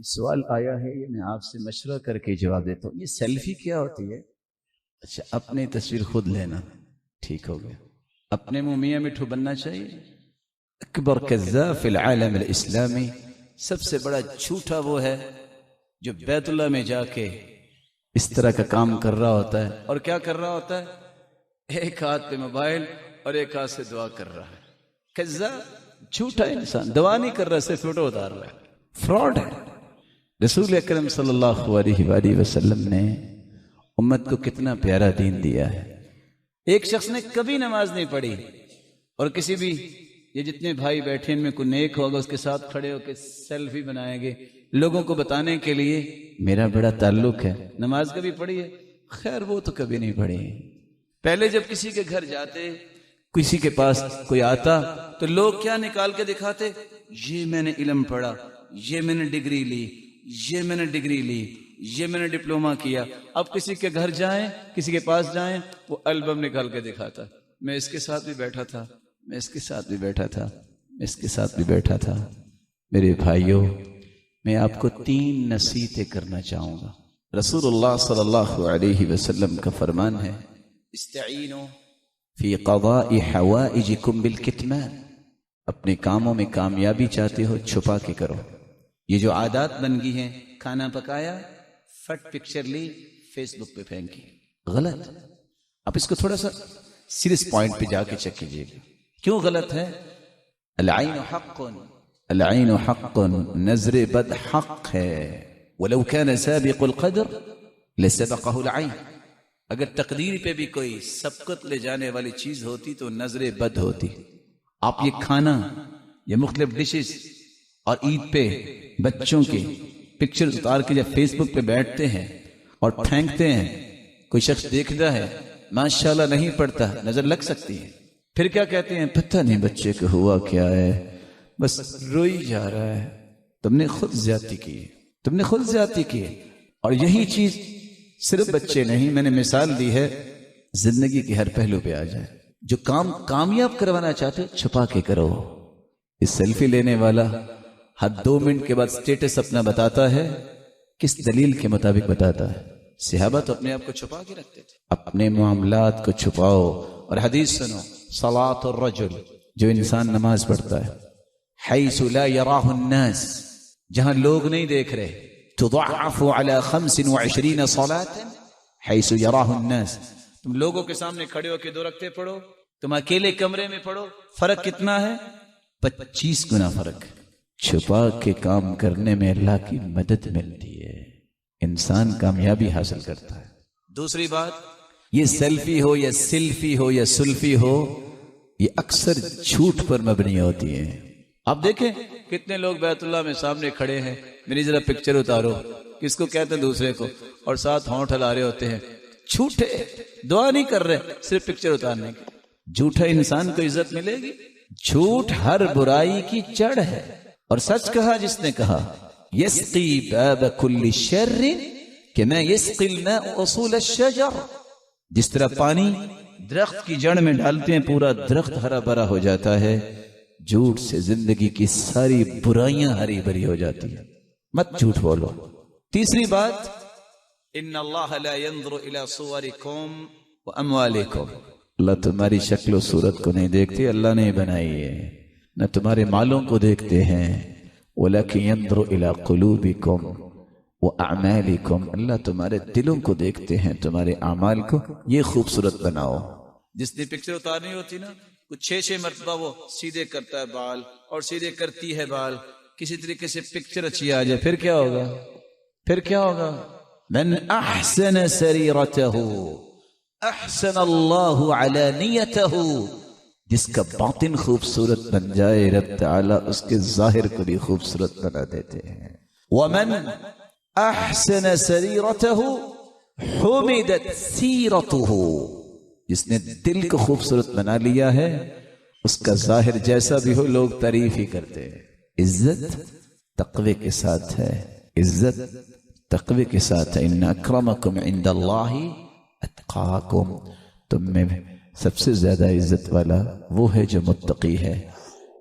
سوال آیا ہے یہ میں آپ سے مشورہ کر کے جواب دیتا ہوں. یہ سیلفی کیا ہوتی ہے؟ اچھا، اپنی تصویر خود لینا ٹھیک ہو گیا. اپنے منہ میاں مٹھو بننا چاہیے. اکبر کذاب فی العالم الاسلامی، سب سے بڑا جھوٹا وہ ہے جو بیت اللہ میں جا کے اس طرح کا کام کر رہا ہوتا ہے. اور کیا کر رہا ہوتا ہے؟ ایک ہاتھ پہ موبائل اور ایک ہاتھ سے دعا کر رہا ہے. کذاب، جھوٹا انسان، دعا نہیں کر رہا، صرف فوٹو اتار رہا ہے. فراڈ ہے. رسول اکرم صلی اللہ علیہ وآلہ وسلم نے امت کو کتنا پیارا دین دیا ہے. ایک شخص نے کبھی نماز نہیں پڑھی اور کسی بھی یہ جتنے بھائی بیٹھے ان میں کوئی نیک ہوگا اس کے ساتھ کھڑے ہو کے سیلفی بنائیں گے لوگوں کو بتانے کے لیے میرا بڑا تعلق ہے. نماز کبھی پڑھی ہے؟ خیر وہ تو کبھی نہیں پڑھی. پہلے جب کسی کے گھر جاتے، کسی کے پاس کوئی آتا تو لوگ کیا نکال کے دکھاتے؟ یہ میں نے علم پڑھا، یہ میں نے ڈگری لی، یہ میں نے ڈگری لی، یہ میں نے ڈپلومہ کیا. اب کسی کے گھر جائیں، کسی کے پاس جائیں، وہ البم نکال کے دکھاتا، میں اس کے ساتھ بھی بیٹھا تھا، میں اس کے ساتھ بھی بیٹھا تھا، میں اس کے ساتھ بھی بیٹھا تھا. میرے بھائیوں، میں آپ کو 3 نصیحتیں کرنا چاہوں گا. رسول اللہ صلی اللہ علیہ وسلم کا فرمان ہے، استعینوا فی قضاء حوائجکم بالکتمان. اپنے کاموں میں کامیابی چاہتے ہو چھپا کے کرو. یہ جو عادات بن گئی ہیں، کھانا پکایا، فٹ پکچر لی، فیس بک پہ پھینکی، غلط. آپ اس کو تھوڑا سا سیریس پوائنٹ پہ جا کے چیک کیجیے گا کیوں غلط ہے. العین حق، العین حق، نظر بد حق ہے. ولو كان سابق القدر لسبقه العین. اگر تقدیر پہ بھی کوئی سبقت لے جانے والی چیز ہوتی تو نظر بد ہوتی. آپ یہ کھانا، یہ مختلف ڈشز اور عید پہ بچوں کے پکچر اتار کے جب فیس بک پہ بیٹھتے ہیں اور پھینکتے ہیں، کوئی شخص دیکھتا ہے، ماشاءاللہ نہیں پڑتا، نظر لگ سکتی ہے. پھر کیا کہتے ہیں؟ پتہ نہیں بچے کو ہوا کیا ہے، بس روئی جا رہا ہے. تم نے خود زیادتی کی ہے، تم نے خود زیادتی کی ہے. اور یہی چیز صرف بچے نہیں، میں نے مثال دی ہے، زندگی کے ہر پہلو پہ آ جائے. جو کام کامیاب کروانا چاہتے چھپا کے کرو. اس سیلفی لینے والا ہر 2 منٹ کے بعد سٹیٹس اپنا بتاتا ہے، کس دلیل کے مطابق بتاتا ہے؟ صحابہ تو اپنے آپ کو چھپا کے رکھتے تھے. اپنے معاملات کو چھپاؤ. اور حدیث سنو، صلاۃ الرجل، جو انسان نماز پڑھتا ہے، حیث لا یراہ الناس، جہاں لوگ نہیں دیکھ رہے، تضعف على 25 صلاة حیث یراہ الناس. تم لوگوں کے سامنے کھڑے ہو کے 2 رکعتیں پڑھو، تم اکیلے کمرے میں پڑھو، فرق کتنا ہے؟ 25 گنا فرق. چھپا کے کام کرنے میں اللہ کی مدد ملتی ہے، انسان کامیابی حاصل کرتا ہے. دوسری بات، یہ سیلفی ہو یا سلفی ہو یا سلفی ہو، یہ اکثر جھوٹ پر مبنی ہوتی ہے. آپ دیکھیں کتنے لوگ بیت اللہ میں سامنے کھڑے ہیں، میری ذرا پکچر اتارو، کس کو کہتے ہیں؟ دوسرے کو، اور ساتھ ہونٹ ہلا رہے ہوتے ہیں. جھوٹے، دعا نہیں کر رہے، صرف پکچر اتارنے کی. جھوٹا انسان کو عزت ملے گی؟ جھوٹ ہر برائی کی جڑ ہے. اور سچ کہا جس نے کہا، یسقی باب کل شر کما یسقی الماء اصول الشجر. جس طرح پانی درخت کی جڑ میں ڈالتے ہیں پورا درخت ہرا بھرا ہو جاتا ہے، جھوٹ سے زندگی کی ساری برائیاں ہری بھری ہو جاتی ہیں. مت جھوٹ بولو. تیسری بات، ان اللہ لا ينظر الى صورکم واموالکم. اللہ تمہاری شکل و صورت کو نہیں دیکھتے، اللہ نے بنائی ہے، نہ تمہارے مالوں کو دیکھتے ہیں. وَلَكِنْ يَنْظُرُ إِلَىٰ قُلُوبِكُمْ وَأَعْمَالِكُمْ. اللہ تمہارے دلوں کو دیکھتے ہیں، تمہارے اعمال کو. یہ خوبصورت بناؤ. جس نے پکچر اتارنی ہوتی نا، کچھ 6 مرتبہ وہ سیدھے کرتا ہے بال اور سیدھے کرتی ہے بال، کسی طریقے سے پکچر اچھی آ جائے، پھر کیا ہوگا؟ پھر کیا ہوگا؟ من احسن سریرتہ احسن اللہ علانیتہ. جس کا باطن خوبصورت بن جائے، رب تعالیٰ اس کے ظاہر کو بھی خوبصورت بنا دیتے ہیں. ومن احسن سریرتہ حمدت سیرتہ. جس نے دل کو خوبصورت بنا لیا ہے، اس کا ظاہر جیسا بھی ہو لوگ تعریف ہی کرتے ہیں. عزت تقوی کے ساتھ ہے، عزت تقوی کے ساتھ ہے. ان اکرمکم عند اللہ اتقاکم. تم میں سب سے زیادہ عزت والا وہ ہے جو متقی ہے.